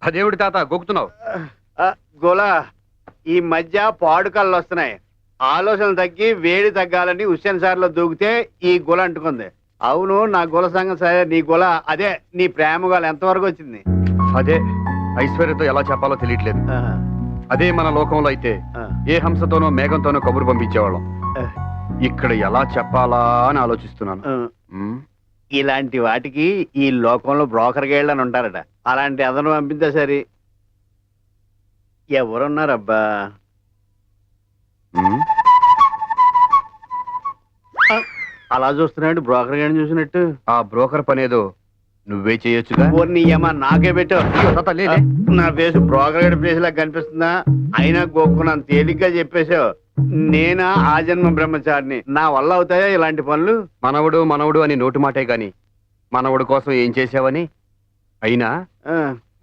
అదేవిడి తాత గోకుతున్నావు? గోలా ఈ మధ్య పాడుకళ్ళు వస్తున్నాయి. ఆలోచనలు తగ్గి వేడి తగ్గాలని హుస్సేన్ సార్లో దూకితే ఈ గుల అంటుకుంది. అవును, నా గుల సంగం సరే, నీ గుల అదే నీ ప్రేమ గోల ఎంతవరకు వచ్చింది? అదే ఐశ్వర్యతో ఎలా చెప్పాలో తెలియట్లేదు. అదే మన లోకంలో అయితే ఏ హంసతోనో మేఘంతోనో కబురు పంపించేవాళ్ళం. ఇక్కడ ఎలా చెప్పాలా అని ఆలోచిస్తున్నాను. ఇలాంటి వాటికి ఈ లోకంలో బ్రోకర్ గేళ్ళు అని ఉంటారట. అలాంటి అదను పంపితే సరే. ఎవరున్నారబ్బా? అలా చూస్తున్నాడు బ్రోకర్ గేళ్ళని చూసినట్టు. ఆ బ్రోకర్ పనేదో నువ్వే చేయొచ్చుగా. నాకే పెట్టు. నా ఫేస్ బ్రోకర్ గేడ్ ప్లేస్ లాగా కనిపిస్తుందా? అయినా గోక్కున్నాను తేలిగ్గా చెప్పేశావు. నేనా ఆ జన్మ బ్రహ్మచారిని, నా వల్ల అవుతాయా ఇలాంటి పనులు? మనవడు మనవడు అని నోటు మాటే గాని మనవడు కోసం ఏం చేసావని. అయినా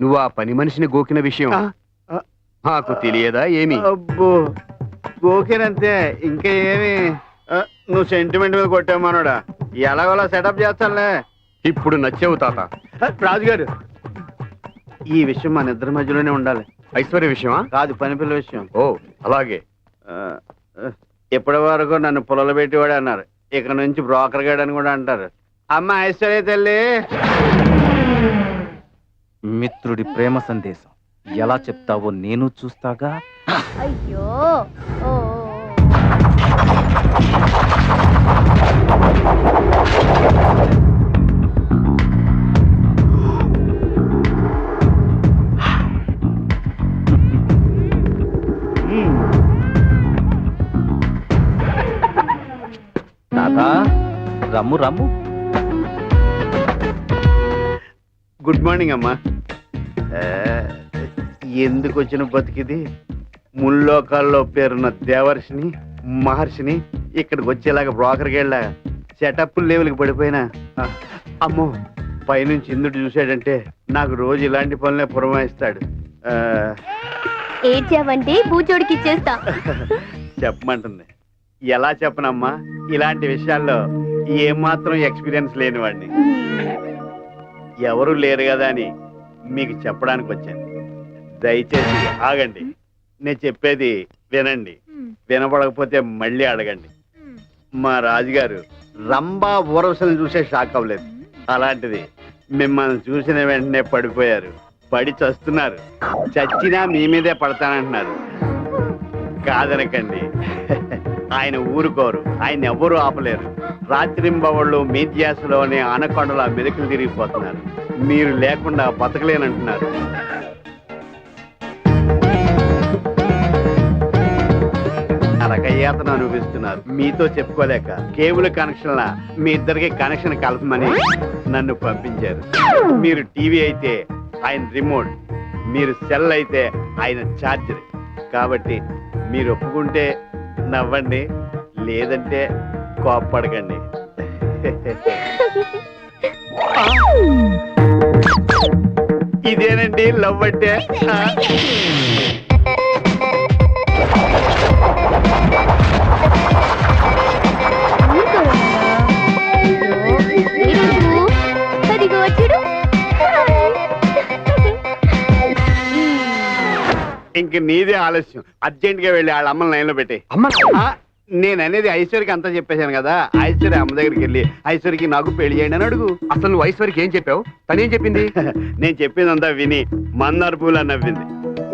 నువ్వు ఆ పని మనిషిని గోకిన విషయం నాకు తెలియదా ఏమి? అబ్బో, గోకేనంతే, ఇంకా ఏమి? నువ్వు సెంటిమెంట్ మీద కొట్టావు మనోడా. ఎలాగోలా సెటప్ చేస్తానులే. ఇప్పుడు నచ్చావు తాత. రాజుగారు, ఈ విషయం మన ఇద్దరి మధ్యలోనే ఉండాలి. ఐశ్వర్య విషయమా? కాదు, పని పిల్ల విషయం. ఓ అలాగే. ఇప్పటి వరకు నన్ను పొలలు పెట్టివాడు అన్నారు, ఇక నుంచి బ్రోకర్ గాడు అని కూడా అంటారు. అమ్మ ఐశ్వర్య తల్లి. మిత్రుడి ప్రేమ సందేశం ఎలా చెప్తావో నేను చూస్తాగా. అయ్యో తాత, రమ్ము రమ్ము. గుడ్ మార్నింగ్ అమ్మా. ఎందుకు వచ్చిన బతికిది? ముల్లోకాల్లో పేరున్న దేవర్షిని మహర్షిని ఇక్కడికి వచ్చేలాగా బ్రోకర్కి వెళ్ళా సెటప్ లెవెల్కి పడిపోయినా. అమ్మో, పైనుంచి ఇందుడు చూశాడంటే నాకు రోజు ఇలాంటి పనులే పురమాయిస్తాడు. ఏడ్చావంటే బూచోడికి ఇచ్చేస్తా. చెప్పమంటుంది. ఎలా చెప్పనమ్మా, ఇలాంటి విషయాల్లో ఏమాత్రం ఎక్స్పీరియన్స్ లేని వాడిని. ఎవరు లేరు కదా అని మీకు చెప్పడానికి వచ్చాను. దయచేసి ఆగండి, నేను చెప్పేది వినండి. వినపడకపోతే మళ్ళీ అడగండి. మా రాజుగారు రంభా ఊరవశలు చూసే షాక్ అవ్వలేదు. అలాంటిది మిమ్మల్ని చూసిన వెంటనే పడిపోయారు. పడి చస్తున్నారు. చచ్చినా మీ మీదే పడతానంటున్నారు. కాదనకండి, ఆయన ఊరుకోరు. ఆయన ఎవరు ఆపలేరు. రాత్రింబవళ్ళు మీ ధ్యాసలోనే ఆనకొండలా మెరుకులు తిరిగిపోతున్నారు. మీరు లేకుండా బతకలేనంటున్నారు. నరకయాతను అనుభవిస్తున్నారు. మీతో చెప్పుకోలేక కేబుల్ కనెక్షన్ల మీ ఇద్దరికి కనెక్షన్ కలపమని నన్ను పంపించారు. మీరు టీవీ అయితే ఆయన రిమోట్, మీరు సెల్ అయితే ఆయన ఛార్జర్. కాబట్టి మీరు ఒప్పుకుంటే నవ్వండి, లేదంటే కోప్పడకండి. ఇదేనండి లవ్ అంటే. ఇంక నీదే ఆలస్యం. అర్జెంట్ గా వెళ్ళి వాళ్ళ అమ్మని లైన్ లో పెట్టి. నేను అనేది ఐశ్వర్యకి అంతా చెప్పేశాను కదా. ఐశ్వర్య అమ్మ దగ్గరికి వెళ్ళి ఐశ్వర్యకి నాకు పెళ్లి చేయండి అని అడుగు. అసలు నువ్వు ఐశ్వర్యకి ఏం చెప్పావు? తనేం చెప్పింది? నేను చెప్పింది అంతా విని మందార పూల నవ్వింది.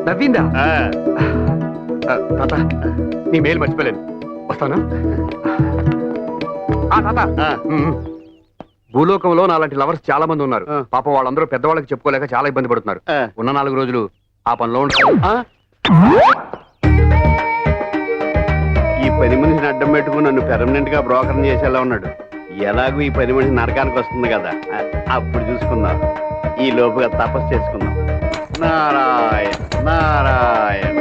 నవ్విందా? తాత, నీ మేలు మర్చిపోలేను. వస్తానా? తాత, భూలోకంలో నాలాంటి లవర్స్ చాలా మంది ఉన్నారు. పాపం వాళ్ళందరూ పెద్దవాళ్ళకి చెప్పుకోలేక చాలా ఇబ్బంది పడుతున్నారు. ఉన్న 4 రోజులు ఆ పనిలో ఉంటారు. ఈ పని మనిషిని అడ్డం పెట్టుకుని నన్ను పెర్మనెంట్ గా బ్రోకర్ చేసేలా ఉన్నాడు. ఎలాగూ ఈ పని మనిషి నరకానికి వస్తుంది కదా, అప్పుడు చూసుకుందాం. ఈ లోపుగా తపస్సు చేసుకుందాం. నారాయణ నారాయణ.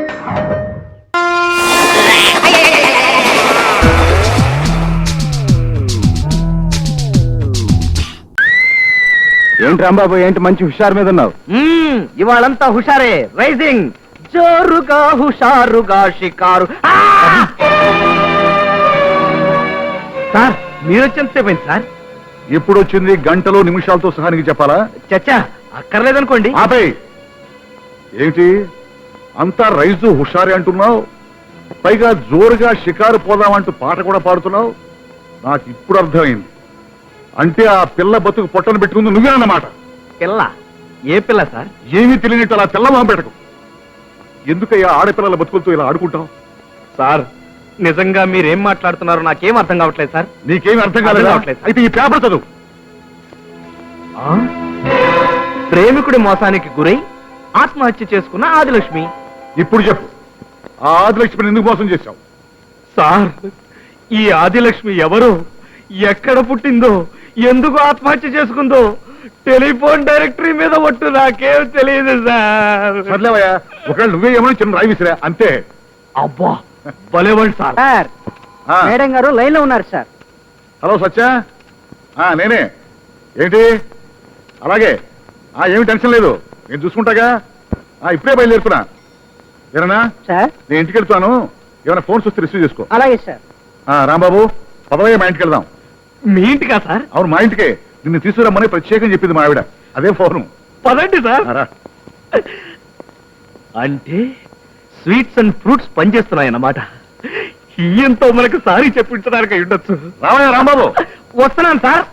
ఏంటి రాంబాబు, ఏంటి మంచి హుషారు మీద ఉన్నావు? ఇవాళంతా హుషారే. రైజింగ్ జోరుగా హుషారుగా షికారు. సార్, మీరు వచ్చేంతసేపోయింది సార్? ఎప్పుడు వచ్చింది? గంటలో నిమిషాలతో సహా నీకు చెప్పాలా? చచ్చా, అక్కర్లేదనుకోండి. ఆపే. ఏమిటి అంతా రైజు హుషారి అంటున్నావు, పైగా జోరుగా షికారు పోదామంటూ పాట కూడా పాడుతున్నావు. నాకు ఇప్పుడు అర్థమైంది. అంటే ఆ పిల్ల బతుకు పొట్టను పెట్టుకుంది నువ్వే అన్నమాట. పిల్ల? ఏ పిల్ల సార్? ఏమీ తెలియనట్టు అలా తెల్ల మొహం పెట్టకు. ఎందుకయ్యా ఆడపిల్లల బతుకులతో ఇలా ఆడుకుంటావు? సార్ నిజంగా మీరేం మాట్లాడుతున్నారో నాకేం అర్థం కావట్లేదు సార్. నీకేమీ అర్థం అర్థం కాలేదు. కావట్లేదు. అయితే ఈ పేపర్ చదువు. ప్రేమికుడి మోసానికి గురై ఆత్మహత్య చేసుకున్న ఆదిలక్ష్మి. ఇప్పుడు చెప్పు, ఆ ఆదిలక్ష్మిని ఎందుకు మోసం చేశావు? సార్ ఈ ఆదిలక్ష్మి ఎవరు, ఎక్కడ పుట్టిందో, ఎందుకు ఆత్మహత్య చేసుకుందో టెలిఫోన్ డైరెక్టరీ మీద ఒట్టు నాకేం తెలియదు సార్. సర్లేవయ్యా, ఒకవేళ నువ్వే ఏమని చిన్న రాయి విసిరా అంతే. అబ్బా భలేవాడు సార్. సార్ ఆ, మేడం గారు లైన్ లో ఉన్నారు సార్. హలో సత్య, నేనే. ఏంటి అలాగే? ఏమి టెన్షన్ లేదు, నేను చూసుకుంటాగా. ఇప్పుడే బయలుదేరుతున్నా. ఏరన్నా, సార్ నేను ఇంటికి వెళ్తాను. ఏమైనా ఫోన్స్ వస్తే రిసీవ్ చేసుకో. అలాగే సార్. రాంబాబు పదవయ్య, మా ఇంటికి వెళ్దాం. మీ ఇంటికా సార్? అవును, మా ఇంటికే. నిన్ను తీసుకురమ్మని ప్రత్యేకం చెప్పింది మా ఆవిడ. అదే ఫోను. పదండి సార్. రా. అంటే స్వీట్స్ అండ్ ఫ్రూట్స్ పనిచేస్తున్నాయన్నమాట. ఈయంతో మనకు సారీ చెప్పించడానికి అయి ఉండొచ్చు. రావయ్యా రాంబాబు. వస్తున్నాను సార్.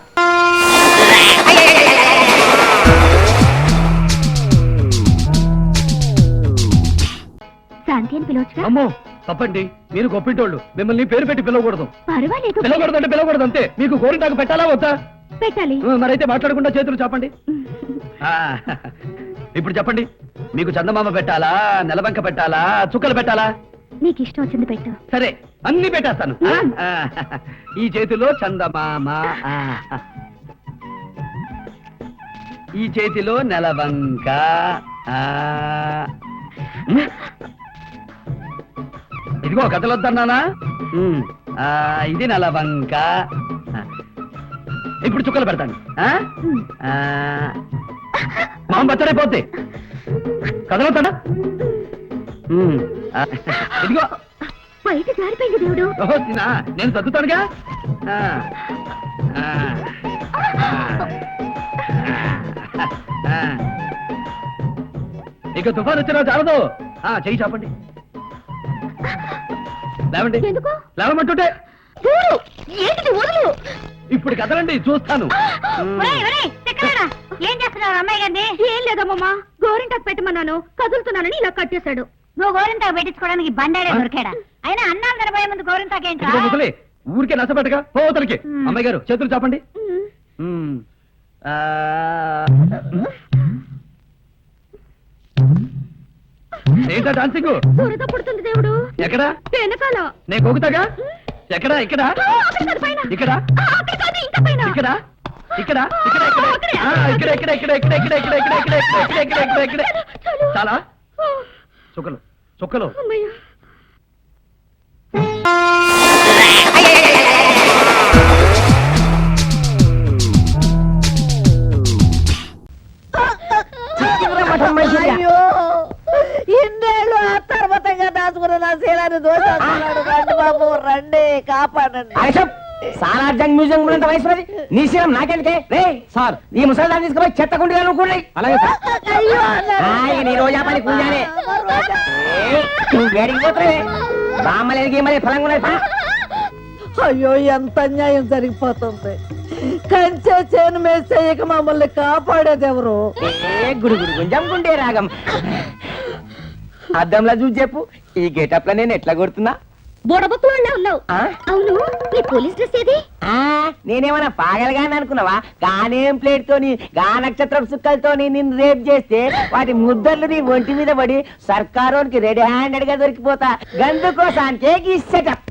శాంతి అని పిలవచ్చుగా? అమ్మో తప్పండి, మీరు గొప్పింటోళ్ళు. మిమ్మల్ని పేరు పెట్టి పిలవకూడదు. పర్వాలేదు, పిలవకూడదు అంటే పిలవకూడదు అంతే. మీకు గోరింటాకు పెట్టాలా వద్దా? పెట్టాలి. మరైతే మాట్లాడకుండా చేతులు చాపండి. ఇప్పుడు చెప్పండి, మీకు చందమామ పెట్టాలా, నెలబంక పెట్టాలా, చుక్కలు పెట్టాలా? నీకు ఇష్టం వచ్చింది పెట్టు. సరే అన్ని పెట్టేస్తాను. ఈ చేతిలో చందమామ, ఈ చేతిలో నెలవంక, ఇదిగో కథలొద్దన్నానా? ఇది నెలవంక. ఇప్పుడు చుక్కలు పెడతాను. మామ బచ్చరైపోద్ది. కథలొద్దానా? ఇదిగో బయట జారిపోయింది దేవుడు. ఓహో, నేను చదువుతానుగా. ఇక తుఫాన్ వచ్చినా చాలదు. చెయ్యి చాపండి. లేవండి. ఎందుకు? లేవమంటుంటే. చూడు, ఏంటిది వదులు. ఇప్పుడు కదలండి, చూస్తాను. ఏం చేస్తున్నావు అమ్మాయి గారిని? ఏం లేదమ్మా, గోరింటాకు పెట్టమన్నాను, కదులుతున్నానని ఇలా కట్టేశాడు. నువ్వు గోరింటాకు పెట్టించుకోవడానికి బండాడే దొరికాడా? అయినా అన్నాలు తినబోయే ముందు గోరింటాకు ఏంటా? ముసలి ఊరికే నచ్చబెట్టగా పోతలకి. అమ్మాయి గారు చేతులు చాపండి. ఏంటా డాన్సింగ్? దురద పుడుతుంది దేవుడు. ఎక్కడ? వెనకాల. నేను కోగుతాగా. ఎక్కడ? ఇక్కడ ఇక్కడ ఇక్కడ ఇక్కడ ఇక్కడ చాలా చుక్కలు చుక్కలు. ఇన్నేళ్ళు ఆ తర్వాతంగా దాచుకున్న నా శీలాన్ని దోషాడు. రండి బాబు, రండి, కాపాడండి. సాలార్జంగ్ మ్యూజియం ఉన్నంత వయసు నీ శీలం నాకెందుకే? రే సార్, ఈ ముసలిదాన్ని తీసుకుపోయి చెత్త కుండీగా నువ్వు. అలాగే నీ రోజా పని కూంజానే. నువ్వు వేడికి పోతావే. బామ్మలేనికి మరి ఫలంగా ఉన్నది. అయ్యో, ఎంత అన్యాయం జరిగిపోతుంది. కంచె చేను మేసేయక మమ్మల్ని కాపాడేది ఎవరు? గుడి గుడి గుంజం గుండే రాగం. అద్దంలా చూసి చెప్పు, ఈ గెటప్ లో నేను ఎట్లా కొడుతున్నా? బుడబుక్కులోనే ఉన్నావు. అవును, నీ పోలీస్ డ్రెస్ ఏది? నేనేమన్నా పాగలగాని అనుకున్నావా? గానేం ప్లేట్ తోని, గా నక్షత్రం సుక్కలతోని నిన్ను రేప్ చేస్తే వాటి ముద్దర్లు నీ ఒంటి మీద పడి సర్కారోనికి రెడీ హ్యాండెడ్ గా దొరికిపోతా. గందుకోసానికే సెటప్.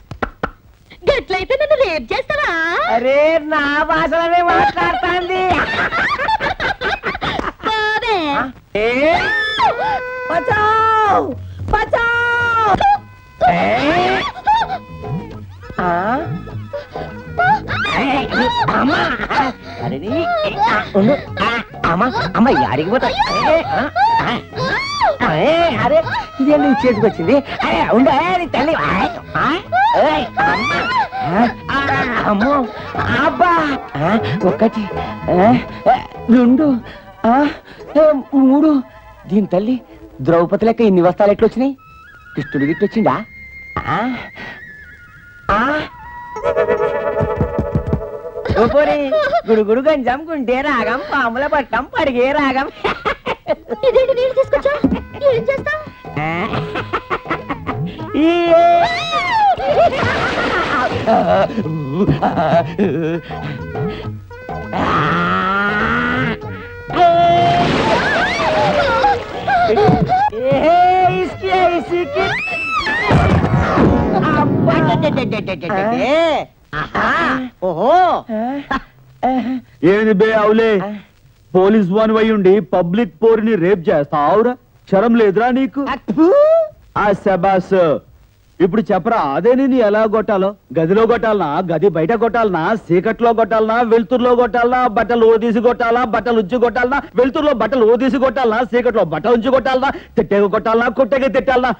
గట్లయితే నన్ను రేప్ చేస్తావా? అరే, నా భాషలోనే మాట్లాడుతాంది. బచావ్, బచావ్. అమ్మ యాడికి పోతా? అరే, ఇదే నువ్వు చేతికి వచ్చింది. ఉండు తల్లి. అమ్మో, అబ్బా. ఒకటి, రెండు, మూడు. దీని తల్లి ద్రౌపది లెక్క ఇన్ని వస్తాలు ఎట్లొచ్చినాయి? కృష్ణుడు గిట్టొచ్చిందా? గుడుగుడు గంజం గుంటే రాగం పాముల పట్టం పడిగే రాగం. ఇదేంటి నీళ్ళు తీసుకొచ్చా? ఏం చేస్తా? ఏది బే అవులే, పోలీస్ వాన్ అయ్యుండి పబ్లిక్ పోరిని రేప్ చేస్తావురా? క్షరం లేదురా నీకు? ఆ శబాస్, ఇప్పుడు చెప్పరా, అదే నేను ఎలా కొట్టాలో? గదిలో కొట్టాలనా, గది బయట కొట్టాలనా, చీకట్లో కొట్టాలనా, వెలుతురులో కొట్టాలనా, బట్టలు ఓదీసి కొట్టాలా, బట్టలు ఉంచి కొట్టాలనా, వెలుతురులో బట్టలు ఓదీసి కొట్టాలనా, చీకట్లో బట్టలు ఉంచి కొట్టాలనా, తిట్టేగా కొట్టాలనా, కొట్టేగా తిట్టాలనా?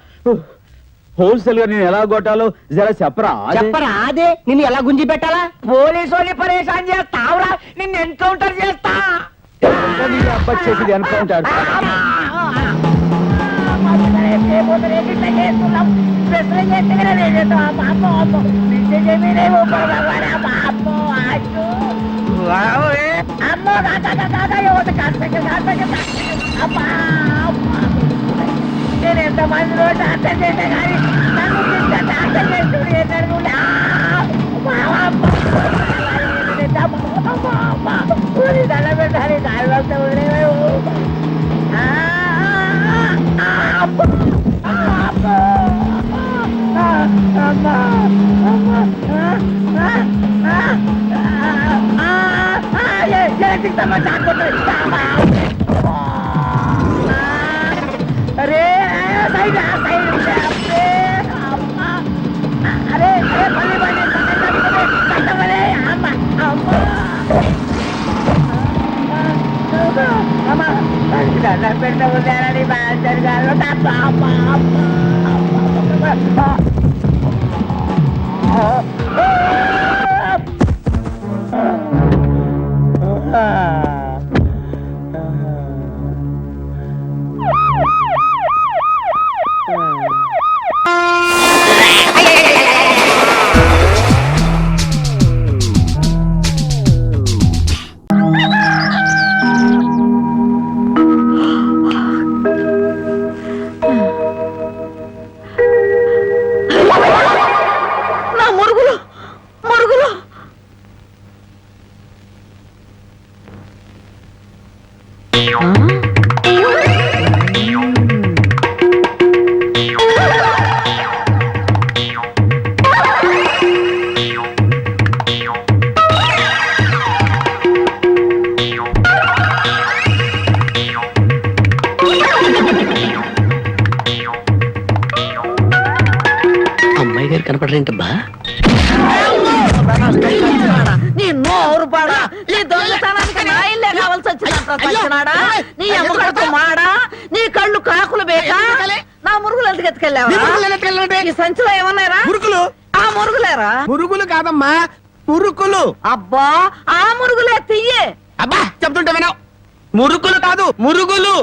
హోల్సేల్ గా నేను ఎలా కొట్టాలో జరా చెప్పరా? చెప్పరా అదే నిన్ను ఎలా గుంజి పెట్టాలా? పోలీసు వాళ్ళని పరేషాన్ చేస్తావురా, నిన్ను ఎన్కౌంటర్ చేస్తా. చేసేది ఎన్కౌంటర్. నేను ఎంత మందిలో డాక్టర్ చేసా కానీ నన్ను డాక్టర్ చేస్తుంది దండ పెట్టాలి దాని వస్తే అరే సైడ్ అరే పల్లి పని దండం పెట్టబోతానని బాధ్యత అమ్మాయి గారు కనపడరేంటబ్బా? నీ నోరు పాడా, నీ దొంగతనానికి నా ఇల్లే కావాల్సి వచ్చినాడా? నీ అమ్మగడకు మాడా, నీ కళ్ళు కాకులు బేకా, నా మురుగులు ఎందుకు ఎత్తుకెళ్ళావా? ఈ సంచిలో ఏమన్నారా? మురుకులు. ఆ మురుగులేరా? మురుగులు కాదమ్మా, మురుకులు. అబ్బా ఆ మురుగులే తియ్యే. అబ్బా చెప్తుంటే వినవు. మురుకులు కాదు, మురుగులు.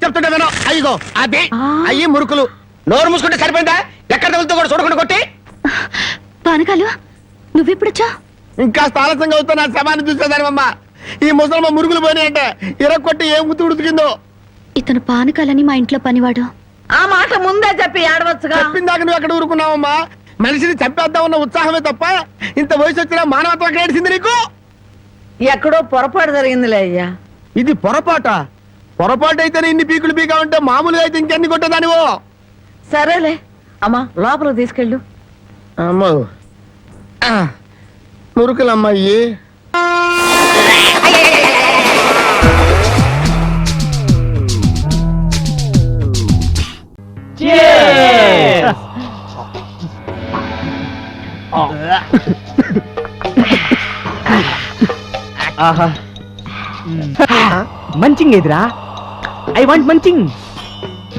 చెప్తుంటే వినవు. అయ్యో అదే అయ్యి మురుకులు. నోరు మూసుకుంటే సరిపోయిందా? ఎక్కడ తగులుతూ కూడా చూడకుండా కొట్టి. పానకాలు నువ్వెప్పుడొచ్చా? ఇంకా స్థానసంగా అవుతా నా శవాన్ని చూసేదానివమ్మా. ఈ ముసలమ్మ మురుగులు పోయినాయంటే ఇరగొట్టి ఏం గుర్తు ఉడుకుతుందో. ఇతను పానకాలని మా ఇంట్లో పనివాడు. ఆ మాట ముందే చెప్పి ఆడవచ్చుగా. చెప్పిందాక నువ్వు ఎక్కడ ఊరుకున్నావమ్మా? మనిషిని చంపేద్దామన్న ఉత్సాహమే తప్ప ఇంత వయసు వచ్చినా మానవత్వం ఏడిసింది నీకు? ఎక్కడో పొరపాటు జరిగిందిలే అయ్యా. ఇది పొరపాట. పొరపాటు అయితేనే ఇన్ని పీకులు పీకా ఉంటే మామూలుగా అయితే ఇంకెన్ని కొట్టేదానివో. సరేలే అమ్మా, లోపలికి తీసుకెళ్ళు. అమ్మో మురుకులమ్మాయి. మంచింగ్ ఎదురా? I want munching.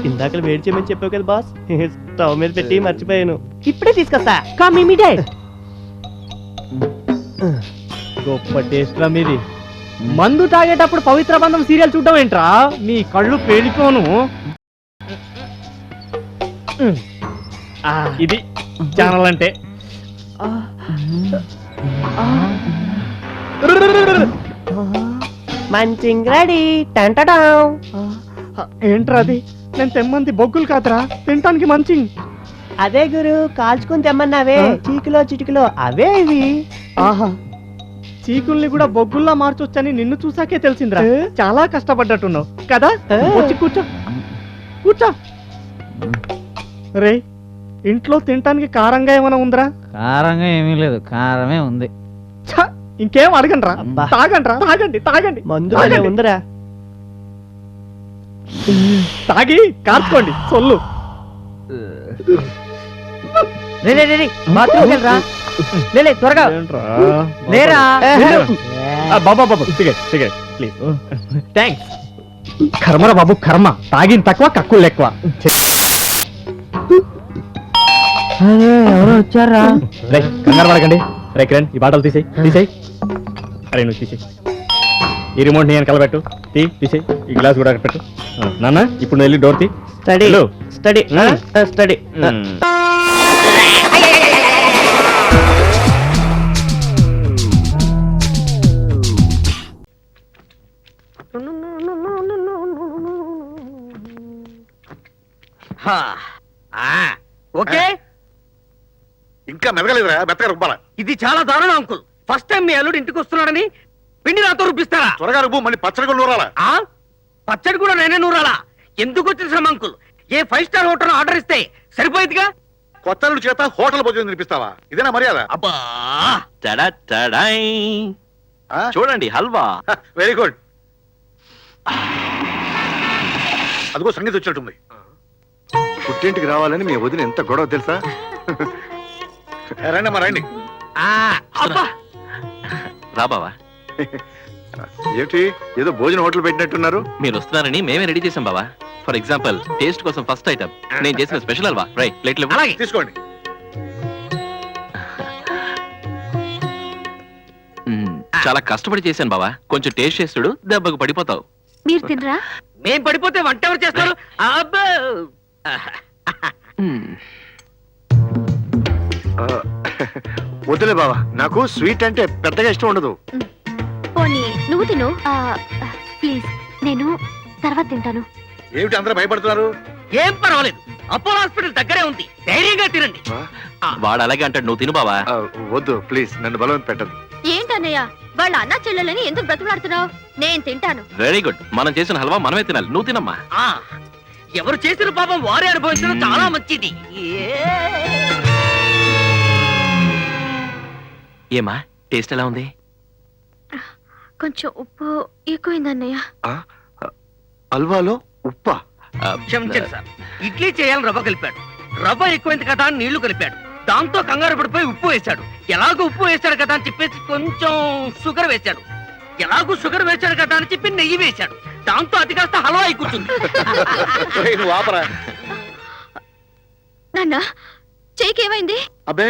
ఇందాక వేడి చేయమని చెప్పావు కదా బాస్, స్టవ్ మీద పెట్టి మర్చిపోయాను. ఇప్పుడే తీసుకొస్తా. Come immediate. గొప్ప టేస్ట్ రా మీది. మందు తాగేటప్పుడు పవిత్ర బంధం సీరియల్ చూడడం ఏంట్రా నీ కళ్ళు పేలిపోను ఇది ఛానల్ అంటే మంచింగ్ రెడీ టంటడా ఏంట్రా అది నేను తెమ్మంది బొగ్గులు కాదురా తినటానికి మంచి అదే గురు కాల్చుకుని తెమ్మన్నావే చీకులో చిటికలో అవే ఇవి ఆహా చీకుల్ని కూడా బొగ్గుల్లా మార్చొచ్చని నిన్ను చూసాకే తెలిసిందిరా చాలా కష్టపడ్డట్టున్నావు కదా వచ్చి కూర్చో కూర్చో రే ఇంట్లో తినటానికి కారంగా ఏమైనా ఉందిరా కారంగా ఏమీ లేదు కారమే ఉంది ఛ, ఇంకేం అడగండి రా అబ్బా. తాగండి తాగండి తాగండి మందు తాగండి. ఉందిరా తాగి కార్చుకోండి సొల్లు బాత్రూమ్కి వెళ్ళరా లే త్వరగా లేరా బాబా బాబు సిగరెట్ సిగరెట్ ప్లీజ్ థ్యాంక్స్ కర్మరా బాబు కర్మ తాగిన తక్కువ కక్కులు ఎక్కువ ఎవరు వచ్చారా రే కంగారు పడకండి రే కిరణ్ ఈ బాటలు తీసేయి తీసేయి అరే నువ్వు తీసేయి ఈ రిమోట్ నేను కలబెట్టు తీసేయి ఈ గ్లాస్ కూడా పెట్టు నాన్న ఇప్పుడు నువ్వు వెళ్ళి డోర్ తీ స్టడీ వెళ్ళు. స్టడీ స్టడీ ఓకే ఇంకా మెదగలేదురా మెత్తగా రుబ్బాల ఇది చాలా దారుణం అంకుల్ ఫస్ట్ టైం మీ అల్లుడు ఇంటికి వస్తున్నాడని పిండి నాతో రూపిస్తారా త్వరగా రుబ్బు మళ్ళీ పచ్చడి కూడా నూరాలా ఆ పచ్చడి కూడా నేనే నూరాలా ఎందుకు వచ్చిన శ్రమ అంకుల్ ఏ 5 స్టార్ హోటల్ ఆర్డర్ ఇస్తే సరిపోయేదిగా కొత్త అల్లుడి చేత హోటల్ భోజనం తినిపిస్తావా ఇదేనా మర్యాద అబ్బా చూడండి హల్వా వెరీ గుడ్ అదిగో సంగీతం వచ్చినట్టుంది పుట్టింటికి రావాలని మీ వదిన ఎంత గొడవ తెలుసా రండి అమ్మా రండి అబ్బా రా బావా ఏంటి ఏదో భోజన హోటల్ పెట్టినట్టున్నారు మీరు వస్తున్నారని మేమే రెడీ చేసాం బావా ఫర్ ఎగ్జాంపుల్ టేస్ట్ కోసం ఫస్ట్ ఐటమ్ నేను చేసిన స్పెషల్ హల్వా రైట్ ప్లేట్లు అలాగే తీసుకోండి చాలా కష్టపడి చేశాను బావా కొంచెం టేస్ట్ చేస్తుడు దెబ్బకు పడిపోతావు మీరు తినరా మేం పడిపోతే వంట ఎవరు చేస్తారు అబ్బా వద్దులే బావా నాకు స్వీట్ అంటే పెద్దగా ఇష్టం ఉండదు పోనీ నువ్వు తిను ప్లీజ్ నేను తర్వాత తింటాను ఏమిటి అందరూ భయపడుతున్నారు ఏం పర్వాలేదు అపోలో హాస్పిటల్ దగ్గరే ఉంది ధైర్యంగా తినండి వాడు అలాగే అంటాడు నువ్వు తిను బావా వద్దు ప్లీజ్ నన్ను బలవంత పెట్టదు ఏంటన్నయ్య వాళ్ళ అన్న చెల్లెలని ఎందుకు బ్రతులాడుతున్నావు నేను తింటాను వెరీ గుడ్ మనం చేసిన హల్వా మనమే తినాలి నువ్వు తినమ్మా ఆ, ఎవరు చేసిన పాపం వారే అనుభవించడం చాలా మంచిది ఏమా టేస్ట్ ఎలా ఉంది కొంచెం ఉప్పు ఎక్కువైందన్నయ్య అల్వాలో ఉప్పా క్షమించండి సార్ ఇడ్లీ చేయాలని రవ్వ కలిపాడు రవ్వ ఎక్కువైంది కదా అని నీళ్లు కలిపాడు దాంతో కంగారు పడిపోయి ఉప్పు వేశాడు ఎలాగో ఉప్పు వేశాడు కదా అని చెప్పేసి కొంచెం షుగర్ వేశాడు ఎలాగో షుగర్ వేశాడు కదా అని చెప్పి నెయ్యి వేశాడు దాంతో అది కాస్త హల్వా అయి కూర్చుంది నువ్వు ఆపరా నాన్న చేయికేమైంది అబ్బే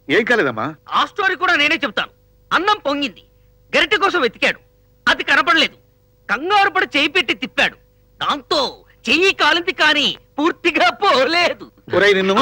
ఏం కాలేదమ్మా ఆ స్టోరీ కూడా నేనే చెప్తాను అన్నం పొంగింది గరిటె కోసం వెతికాడు అది కనపడలేదు కంగారు పడి చేయి పెట్టి తిప్పాడు దాంతో చెయ్యి కాలింది కానీ పూర్తిగా పోలేదు ఒరేయ్ నిన్ను